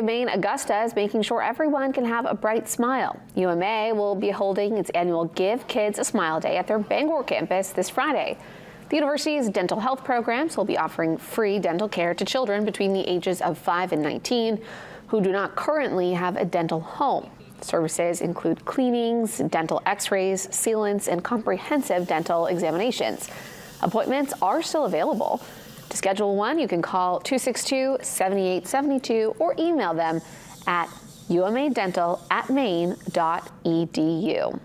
UMaine Augusta is making sure everyone can have a bright smile. UMA will be holding its annual Give Kids a Smile Day at their Bangor campus this Friday. The university's dental health programs will be offering free dental care to children between the ages of 5 and 19 who do not currently have a dental home. Services include cleanings, dental x-rays, sealants, and comprehensive dental examinations. Appointments are still available. To schedule one, you can call 262-7872 or email them at umainedental@maine.edu.